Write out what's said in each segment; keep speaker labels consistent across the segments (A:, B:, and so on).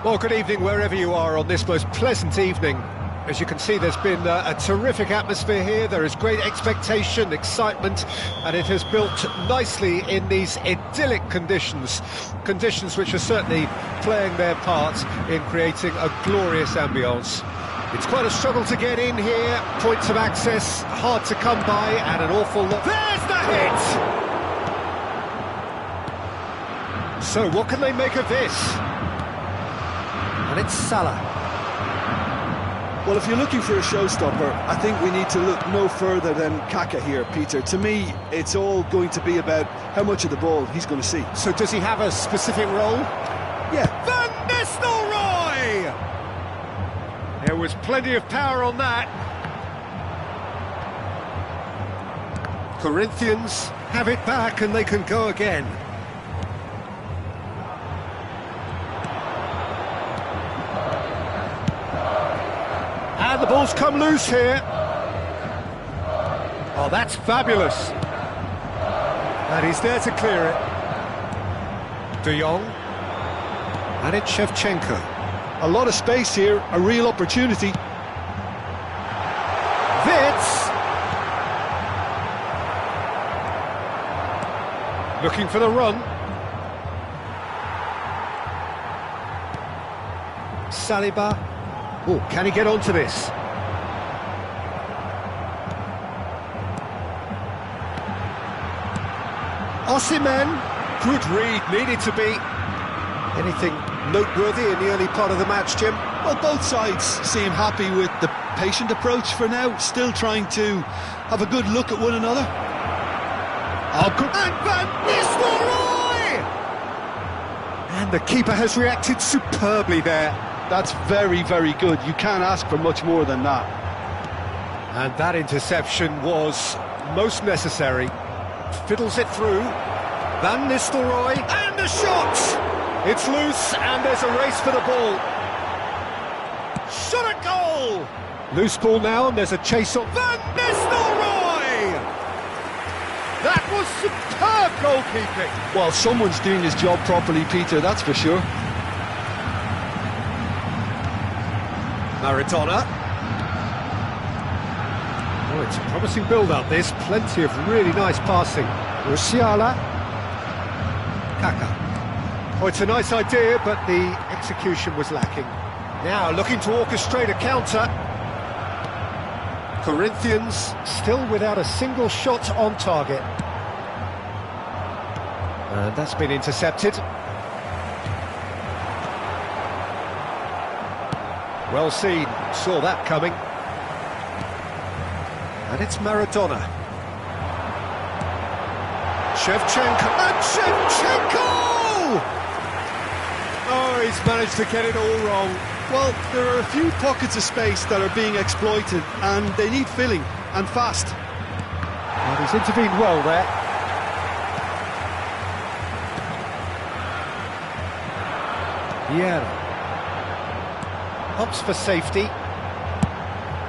A: Well, good evening wherever you are on this most pleasant evening. As you can see, there's been a terrific atmosphere here. There is great expectation, excitement, and it has built nicely in these idyllic conditions. Conditions which are certainly playing their part in creating a glorious ambience. It's quite a struggle to get in here. Points of access hard to come by, and an awful lot. There's the hit! So, what can they make of this? And it's Salah.
B: Well, if you're looking for a showstopper, I think we need to look no further than Kaka here, Peter. To me, it's all going to be about how much of the ball he's going to see.
A: So does he have a specific role?
B: Yeah.
A: Van Nistelrooy! There was plenty of power on that. Corinthians have it back and they can go again. And the ball's come loose here. Oh, that's fabulous. And he's there to clear it. De Jong. And it's Shevchenko.
B: A lot of space here, a real opportunity.
A: Wits! Looking for the run. Saliba. Oh, can he get onto this? Osimhen, good read, needed to be. Anything noteworthy in the early part of the match, Jim?
B: Well, both sides seem happy with the patient approach for now, still trying to have a good look at one another.
A: Oh, good. And Van Nistelrooy! And the keeper has reacted superbly there.
B: That's very, very good. You can't ask for much more than that.
A: And that interception was most necessary. Fiddles it through. Van Nistelrooy, and the shot! It's loose, and there's a race for the ball. Shot at goal! Loose ball now, and there's a chase on. Van Nistelrooy! That was superb goalkeeping.
B: Well, someone's doing his job properly, Peter, that's for sure.
A: Maradona. Oh, it's a promising build-up, this. Plenty of really nice passing. Musiala. Kaka. Oh, it's a nice idea, but the execution was lacking. Now, looking to orchestrate a counter. Corinthians still without a single shot on target. And that's been intercepted. Well seen, saw that coming. And it's Maradona. Shevchenko, and Shevchenko! Oh, he's managed to get it all wrong.
B: Well, there are a few pockets of space that are being exploited, and they need filling, and fast.
A: And he's intervened well there. Vieira. Opts for safety.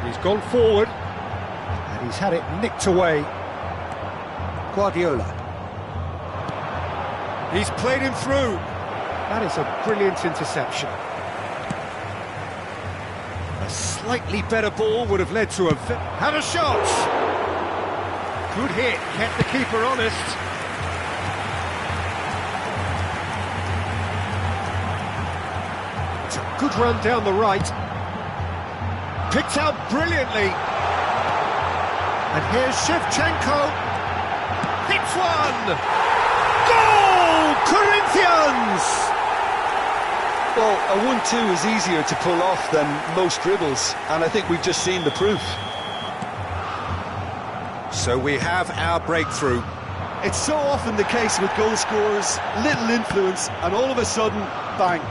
A: He's gone forward and he's had it nicked away. Guardiola. He's played him through. That is a brilliant interception. A slightly better ball would have led to a... Had a shot! Good hit, kept the keeper honest. Good run down the right. Picked out brilliantly. And here's Shevchenko. Hits one! Goal! Corinthians!
B: Well, a 1-2 is easier to pull off than most dribbles, and I think we've just seen the proof.
A: So we have our breakthrough.
B: It's so often the case with goal scorers, little influence, and all of a sudden, bang.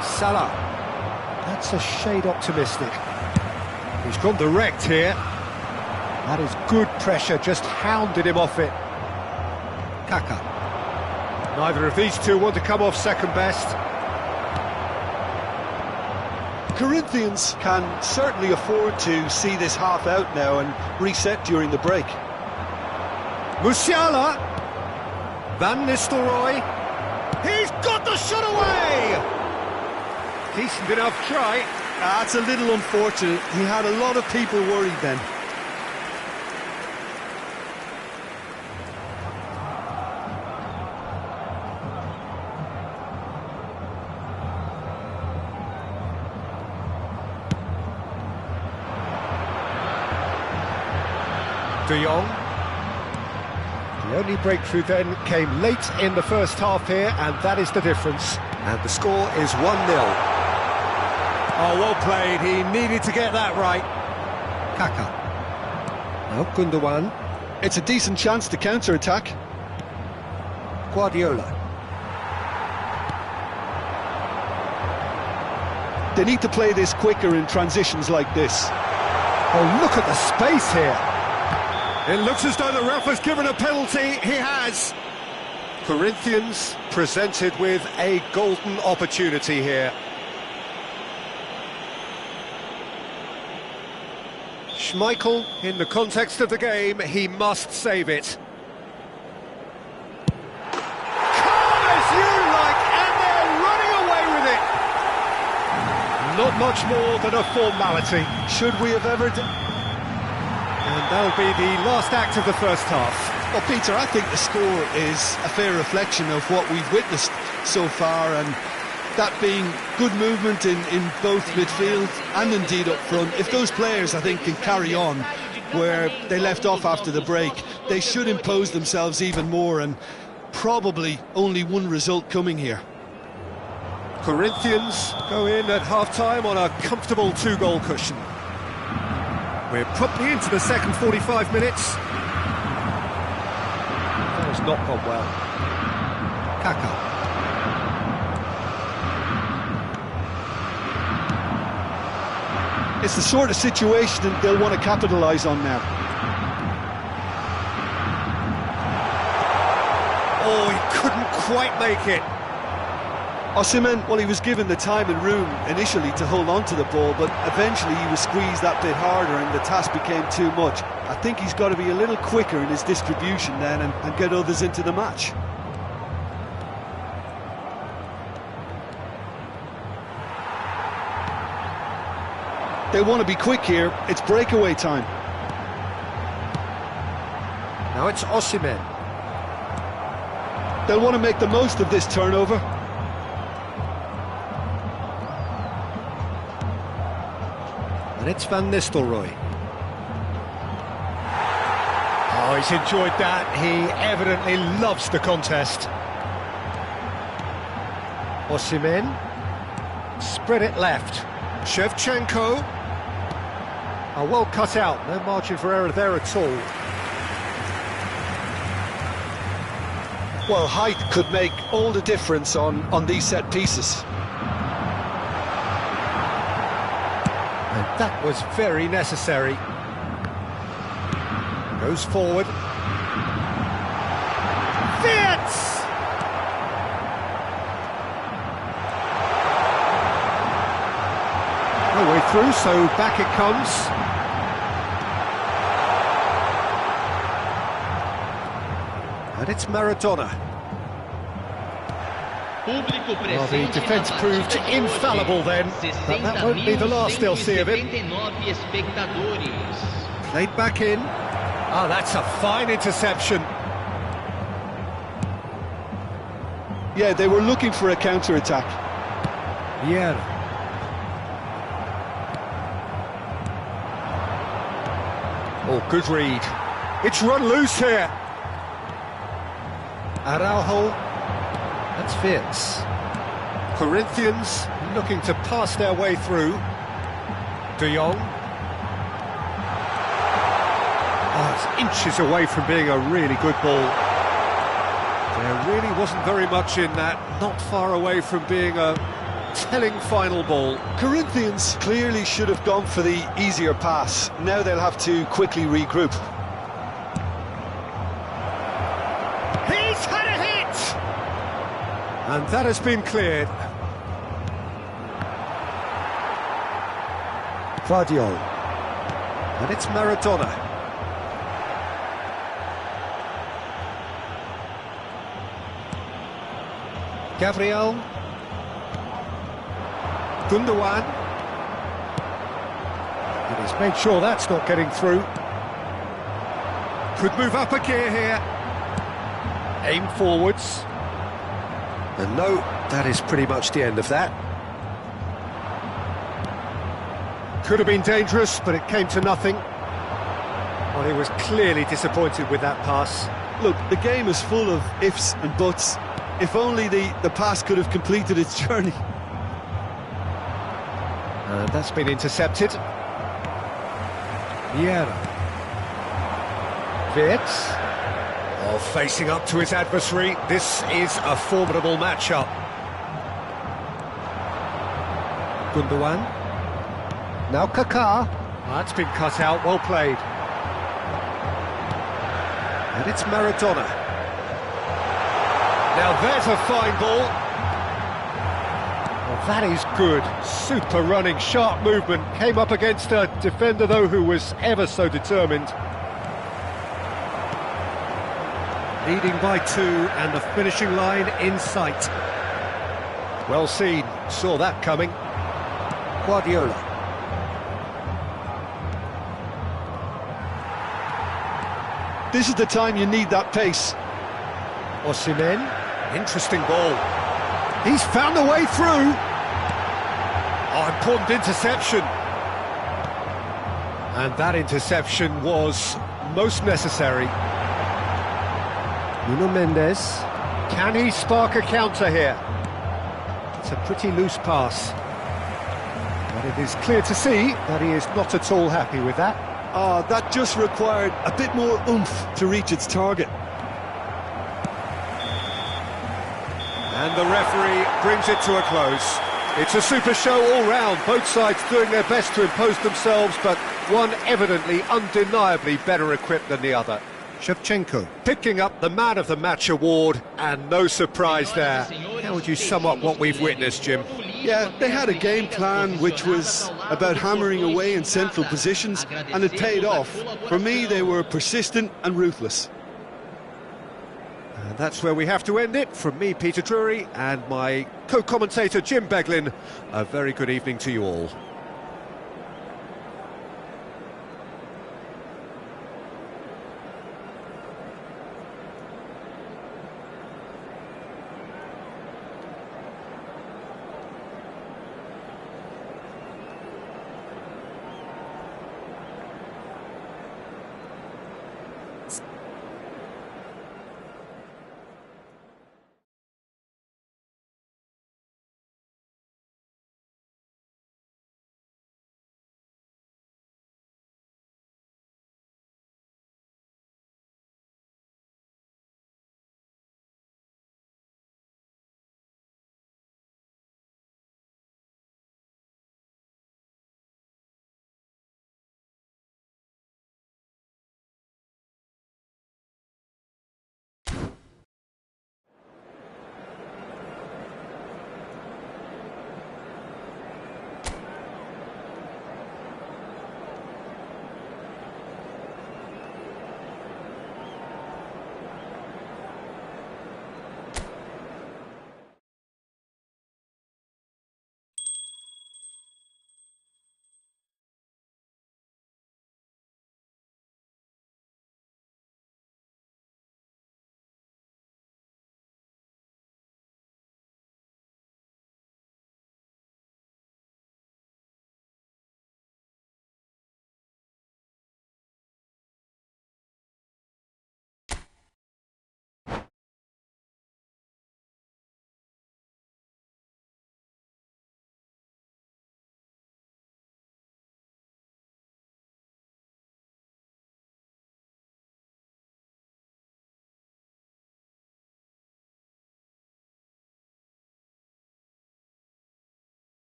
A: Salah. That's a shade optimistic. He's gone direct here. That is good pressure, just hounded him off it. Kaka. Neither of these two want to come off second best.
B: Corinthians can certainly afford to see this half out now and reset during the break.
A: Musiala. Van Nistelrooy. He's got the shot away! Decent enough try.
B: That's a little unfortunate. He had a lot of people worried then.
A: De Jong. The only breakthrough then came late in the first half here, and that is the difference. And the score is 1-0. Oh, well played. He needed to get that right. Kaka. Now Gundogan.
B: It's a decent chance to counter-attack.
A: Guardiola.
B: They need to play this quicker in transitions like this.
A: Oh, look at the space here. It looks as though the ref has given a penalty. He has. Corinthians presented with a golden opportunity here. Schmeichel, in the context of the game, he must save it. Calm as you like, and they're running away with it. Not much more than a formality.
B: Should we have ever...
A: And that'll be the last act of the first half.
B: Well, Peter, I think the score is a fair reflection of what we've witnessed so far, and that being good movement in both midfield and indeed up front. If those players, I think, can carry on where they left off after the break, they should impose themselves even more, and probably only one result coming here.
A: Corinthians go in at half-time on a comfortable 2-goal cushion. We're promptly into the second 45 minutes. That has not gone well. Kaka.
B: It's the sort of situation that they'll want to capitalise on now.
A: Oh, he couldn't quite make it.
B: Osimhen, well, he was given the time and room initially to hold on to the ball, but eventually he was squeezed that bit harder and the task became too much. I think he's got to be a little quicker in his distribution then and get others into the match. They want to be quick here. It's breakaway time.
A: Now it's Osimhen.
B: They'll want to make the most of this turnover.
A: And it's Van Nistelrooy. Oh, he's enjoyed that. He evidently loves the contest. Osimhen. Spread it left. Shevchenko. Oh, well cut out. No margin for error there at all.
B: Well, height could make all the difference on these set pieces.
A: And that was very necessary. Goes forward. Fits! No way through, so back it comes. And it's Maradona. Well, the defence proved infallible then, but that won't be the last they'll see of him. Played back in. Oh, that's a fine interception.
B: Yeah, they were looking for a counter-attack.
A: Yeah. Oh, good read. It's run loose here. Araujo. That's Fitz. Corinthians looking to pass their way through. De Jong. Oh, it's inches away from being a really good ball. There really wasn't very much in that. Not far away from being a telling final ball.
B: Corinthians clearly should have gone for the easier pass. Now they'll have to quickly regroup.
A: He's had a hit! And that has been cleared. Guardiola. And it's Maradona. Gabriel. Gundogan. And he's made sure that's not getting through. Could move up a gear here. Aim forwards. And no, that is pretty much the end of that. Could have been dangerous, but it came to nothing. Well, he was clearly disappointed with that pass.
B: Look, the game is full of ifs and buts. If only the pass could have completed its journey.
A: And that's been intercepted. Vieira. Wirtz. Oh, facing up to his adversary. This is a formidable matchup. Gundogan. Now Kaká. That's been cut out, well played. And it's Maradona. Now there's a fine ball. Well, that is good. Super running, sharp movement. Came up against a defender, though, who was ever so determined. Leading by 2, and the finishing line in sight. Well seen, saw that coming. Guardiola.
B: This is the time you need that pace.
A: Osimhen, interesting ball. He's found a way through. Oh, important interception. And that interception was most necessary. Nuno Mendes. Can he spark a counter here? It's a pretty loose pass. But it is clear to see that he is not at all happy with that.
B: Oh, that just required a bit more oomph to reach its target.
A: And the referee brings it to a close. It's a super show all round, both sides doing their best to impose themselves, but one evidently, undeniably better equipped than the other. Shevchenko picking up the Man of the Match award, and no surprise there. How would you sum up what we've witnessed, Jim?
B: Yeah, they had a game plan which was about hammering away in central positions, and it paid off. For me, they were persistent and ruthless.
A: And that's where we have to end it. From me, Peter Drury, and my co-commentator, Jim Beglin, a very good evening to you all.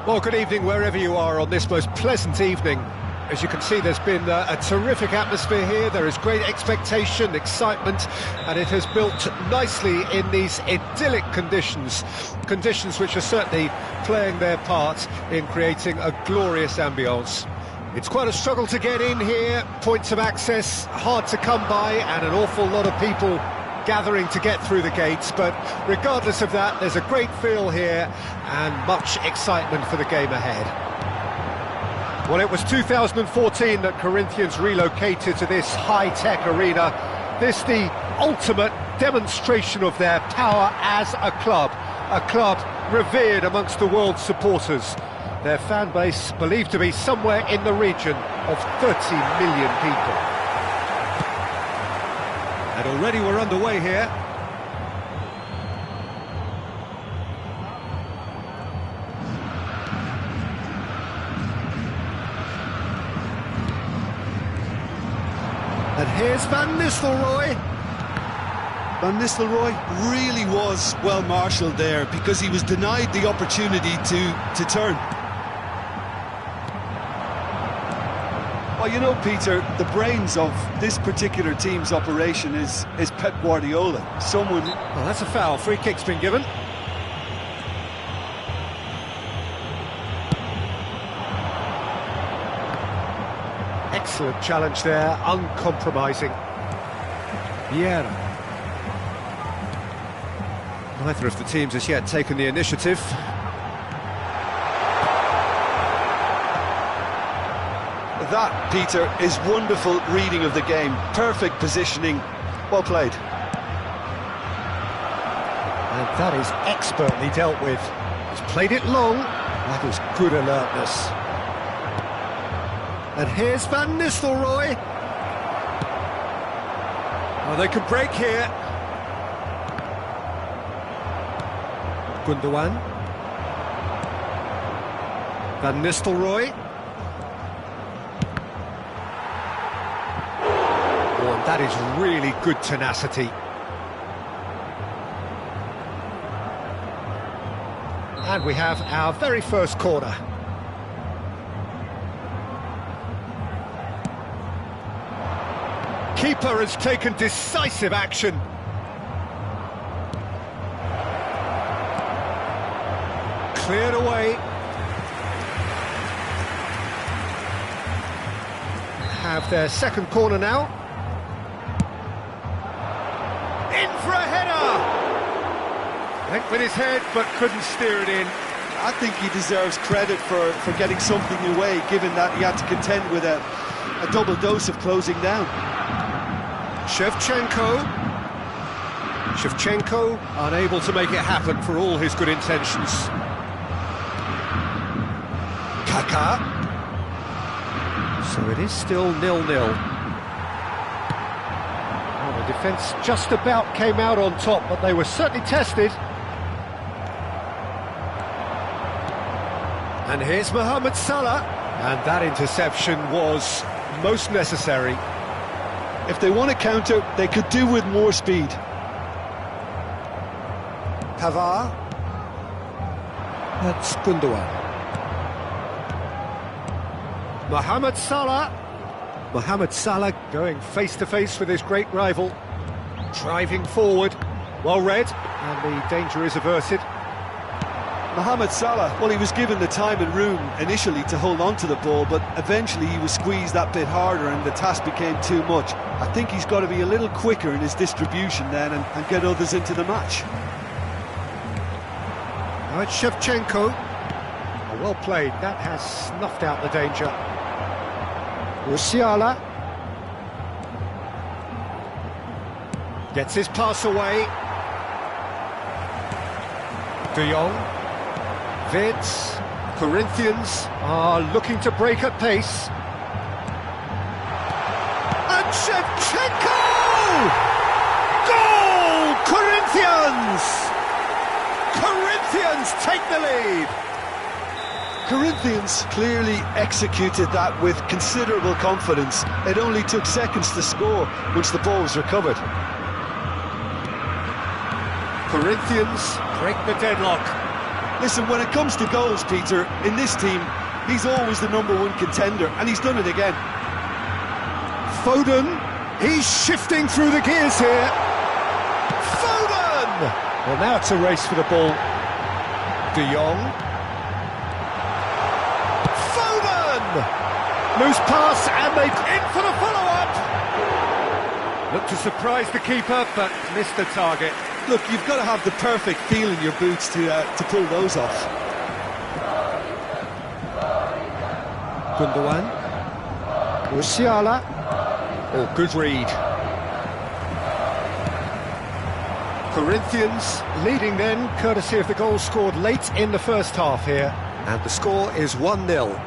A: Well, good evening wherever you are on this most pleasant evening. As you can see, there's been a terrific atmosphere here. There is great expectation, excitement, and it has built nicely in these idyllic conditions. Conditions which are certainly playing their part in creating a glorious ambience. It's quite a struggle to get in here, points of access hard to come by, and an awful lot of people gathering to get through the gates, but regardless of that, there's a great feel here and much excitement for the game ahead. Well, it was 2014 that Corinthians relocated to this high-tech arena. This the ultimate demonstration of their power as a club revered amongst the world's supporters. Their fan base believed to be somewhere in the region of 30 million people. And already we're underway here. And here's Van Nistelrooy.
B: Van Nistelrooy really was well marshalled there because he was denied the opportunity to turn. Well, you know, Peter, the brains of this particular team's operation is Pep Guardiola. Someone...
A: Well, that's a foul. Free kick's been given. Excellent challenge there, uncompromising. Vieira. Neither of the teams has yet taken the initiative.
B: That, Peter, is wonderful reading of the game. Perfect positioning. Well played.
A: And that is expertly dealt with. He's played it long. That is good alertness. And here's Van Nistelrooy. Oh, they can break here. Gundogan. Van Nistelrooy. That is really good tenacity. And we have our very first corner. Keeper has taken decisive action. Cleared away. Have their second corner now. In for a header! Went with his head, but couldn't steer it in.
B: I think he deserves credit for getting something away, given that he had to contend with a double dose of closing down.
A: Shevchenko unable to make it happen for all his good intentions. Kaká. So it is still 0-0. The defence just about came out on top, but they were certainly tested. And here's Mohamed Salah. And that interception was most necessary.
B: If they want to counter, they could do with more speed.
A: Pavard. That's Gundogan. Mohamed Salah. Mohamed Salah going face-to-face with his great rival. Driving forward. Well read, and the danger is averted.
B: Mohamed Salah, well, he was given the time and room initially to hold on to the ball, but eventually he was squeezed that bit harder and the task became too much. I think he's got to be a little quicker in his distribution then and get others into the match.
A: Now it's Shevchenko. Oh, well played, that has snuffed out the danger. Musiala gets his pass away. De Jong. Vids. Corinthians are looking to break at pace. And Shevchenko! Goal! Corinthians! Corinthians take the lead!
B: Corinthians clearly executed that with considerable confidence. It only took seconds to score once the ball was recovered.
A: Corinthians break the deadlock.
B: Listen, when it comes to goals, Peter, in this team, he's always the #1 contender, and he's done it again.
A: Foden, he's shifting through the gears here. Foden! Well, now it's a race for the ball. De Jong. Foden! Loose pass, and they in for the follow-up. Looked to surprise the keeper, but missed the target.
B: Look, you've got to have the perfect feel in your boots to pull those off.
A: Gundogan. Musiala. Oh, good read. Corinthians leading then, courtesy of the goal scored late in the first half here. And the score is 1-0.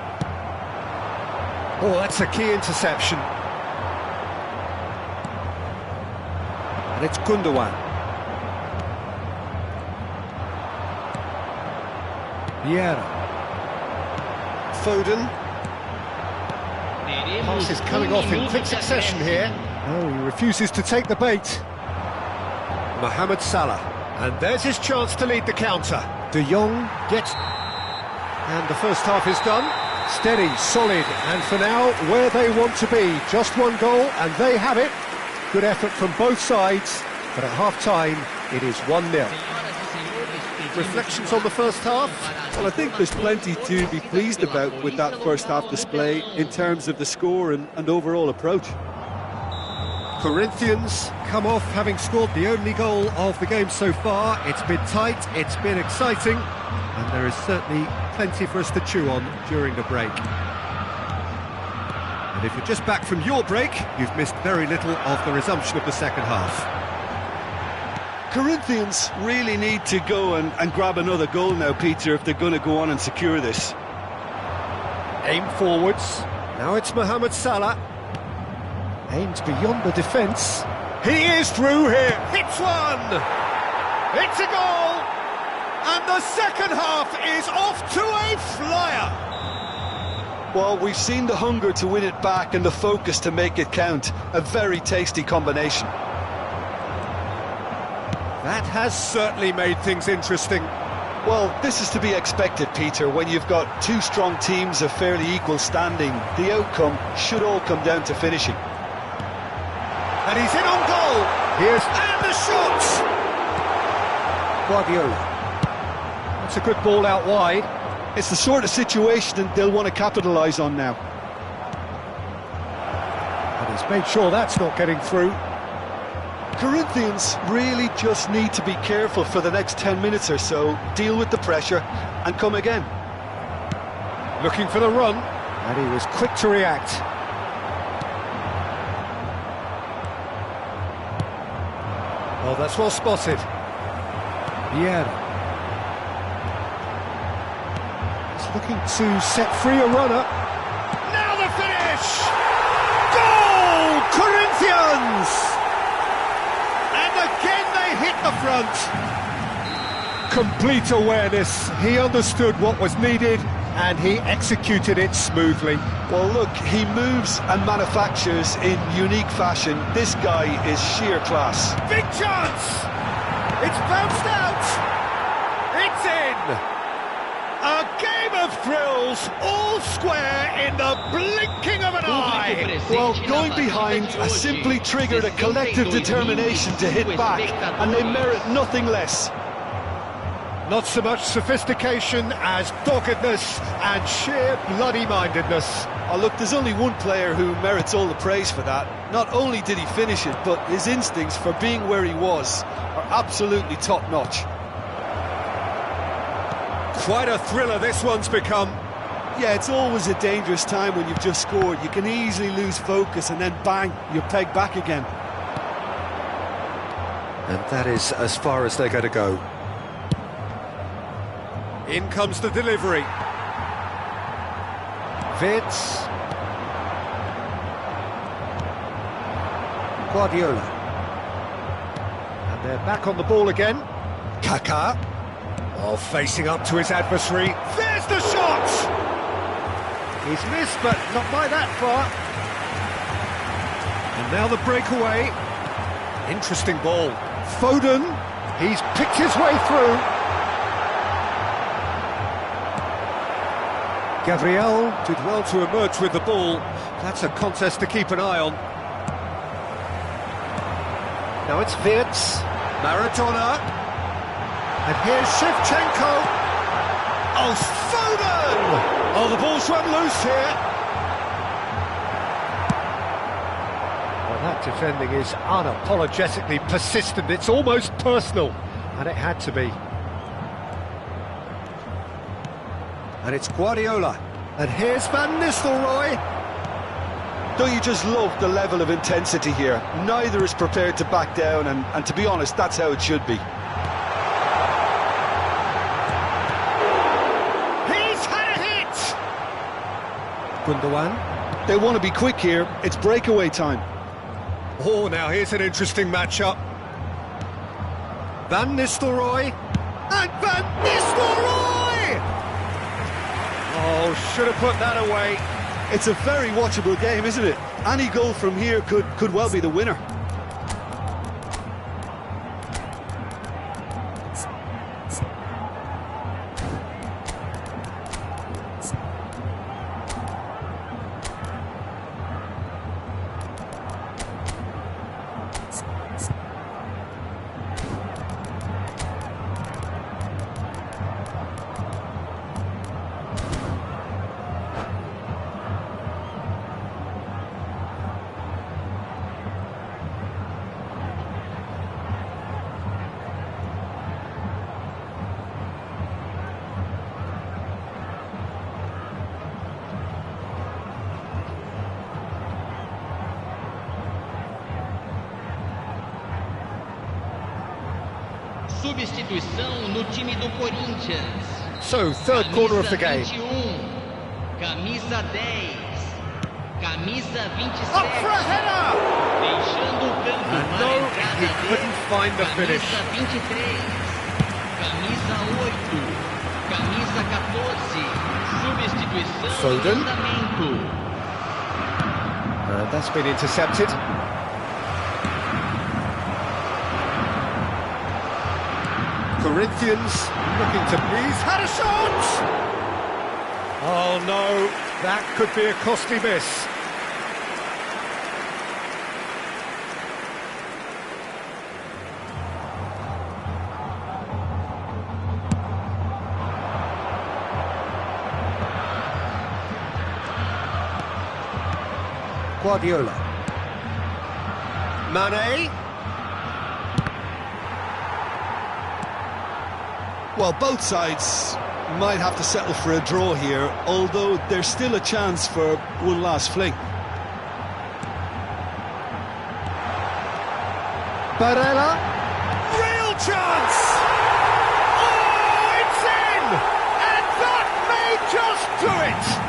A: Oh, that's a key interception. And it's Gundogan. Vieira. Foden. Pass is coming off in quick succession here. Oh, he refuses to take the bait. Mohamed Salah. And there's his chance to lead the counter. De Jong gets... And the first half is done. Steady, solid, and for now, where they want to be. Just one goal, and they have it. Good effort from both sides, but at half-time, it is 1-0. Reflections on the first half?
B: Well, I think there's plenty to be pleased about with that first half display in terms of the score and overall approach.
A: Corinthians come off having scored the only goal of the game so far. It's been tight, it's been exciting, and there is certainly plenty for us to chew on during the break. And if you're just back from your break, you've missed very little of the resumption of the second half.
B: Corinthians really need to go and grab another goal now, Peter, if they're going to go on and secure this.
A: Aim forwards. Now it's Mohamed Salah. Aimed beyond the defence. He is through here. Hits one. It's a goal. And the second half is off to a flyer.
B: Well, we've seen the hunger to win it back and the focus to make it count. A very tasty combination.
A: That has certainly made things interesting.
B: Well, this is to be expected, Peter, when you've got two strong teams of fairly equal standing. The outcome should all come down to finishing.
A: And he's in on goal. And the shot. Guardiola. That's a good ball out wide.
B: It's the sort of situation they'll want to capitalise on now.
A: And he's made sure that's not getting through.
B: Corinthians really just need to be careful for the next 10 minutes or so, deal with the pressure and come again.
A: Looking for the run, and he was quick to react. Oh, that's well spotted. Vieira. He's looking to set free a runner. Now the finish! Goal! Corinthians! Again they hit the front. Complete awareness. He understood what was needed and he executed it smoothly.
B: Well, look, he moves and manufactures in unique fashion. This guy is sheer class.
A: Big chance! It's bounced out! It's in! A game of thrills, all square in the blinking of an eye!
B: Well, going behind has simply triggered a collective determination to hit back, and they merit nothing less.
A: Not so much sophistication as doggedness and sheer bloody-mindedness.
B: Oh, look, there's only one player who merits all the praise for that. Not only did he finish it, but his instincts for being where he was are absolutely top-notch.
A: Quite a thriller this one's become.
B: Yeah, it's always a dangerous time when you've just scored. You can easily lose focus and then bang, you're pegged back again.
A: And that is as far as they're going to go. In comes the delivery. Vitz. Guardiola. And they're back on the ball again. Kaká. Oh, facing up to his adversary. There's the shot! He's missed, but not by that far. And now the breakaway. Interesting ball. Foden. He's picked his way through. Gabriel did well to emerge with the ball. That's a contest to keep an eye on. Now it's Wirtz, Maradona, and here's Shevchenko. Oh, Foden! Oh, the ball's run loose here. Well, that defending is unapologetically persistent. It's almost personal, and it had to be. And it's Guardiola. And here's Van Nistelrooy.
B: Don't you just love the level of intensity here? Neither is prepared to back down, and to be honest, that's how it should be.
A: He's had a hit! Gundogan.
B: They want to be quick here. It's breakaway time.
A: Oh, now here's an interesting matchup. Van Nistelrooy. And Van Nistelrooy! Oh, should have put that away.
B: It's a very watchable game, isn't it? Any goal from here could well be the winner.
C: Substituição no time do Corinthians.
A: So, third quarter of the game.
C: Camisa 10. Camisa 27.
A: Up for a header!
C: Deixando o campo
A: And no, he couldn't find the finish.
C: Camisa 23. Camisa 8. Camisa 14. Substituição
A: Foden.
C: em andamento.
A: And that's been intercepted. Corinthians looking to please. Had a shot! Oh no, that could be a costly miss. Guardiola. Mane.
B: Well, both sides might have to settle for a draw here, although there's still a chance for one last fling.
A: Barella. Real chance! Oh, it's in! And that may just do it!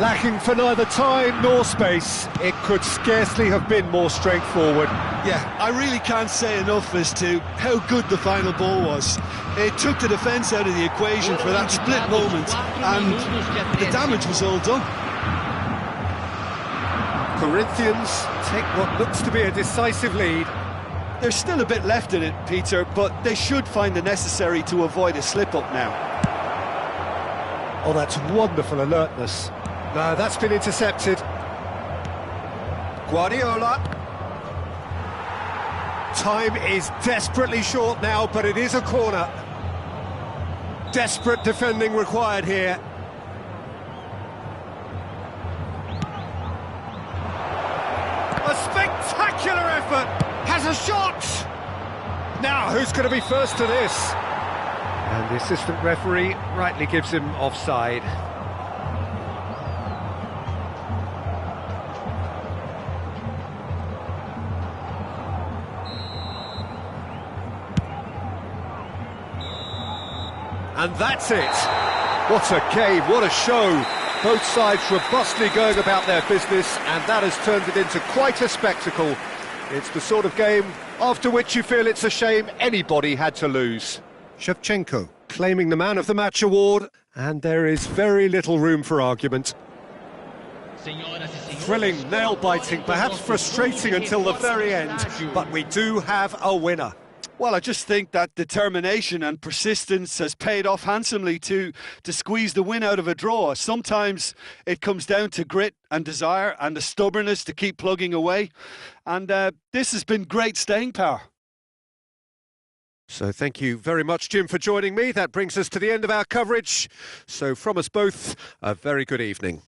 A: Lacking for neither time nor space, it could scarcely have been more straightforward.
B: Yeah, I really can't say enough as to how good the final ball was. It took the defence out of the equation for that split moment, and the damage was all done.
A: Corinthians take what looks to be a decisive lead.
B: There's still a bit left in it, Peter, but they should find the necessary to avoid a slip-up now.
A: Oh, that's wonderful alertness. No, that's been intercepted. Guardiola. Time is desperately short now, but it is a corner. Desperate defending required here. A spectacular effort! Has a shot! Now, who's going to be first to this? And the assistant referee rightly gives him offside. And that's it. What a game, what a show. Both sides robustly going about their business, and that has turned it into quite a spectacle. It's the sort of game after which you feel it's a shame anybody had to lose. Shevchenko claiming the Man of the Match award, and there is very little room for argument. Thrilling, nail-biting, perhaps frustrating until the very end, but we do have a winner.
B: Well, I just think that determination and persistence has paid off handsomely to squeeze the win out of a draw. Sometimes it comes down to grit and desire and the stubbornness to keep plugging away. And this has been great staying power.
A: So thank you very much, Jim, for joining me. That brings us to the end of our coverage. So from us both, a very good evening.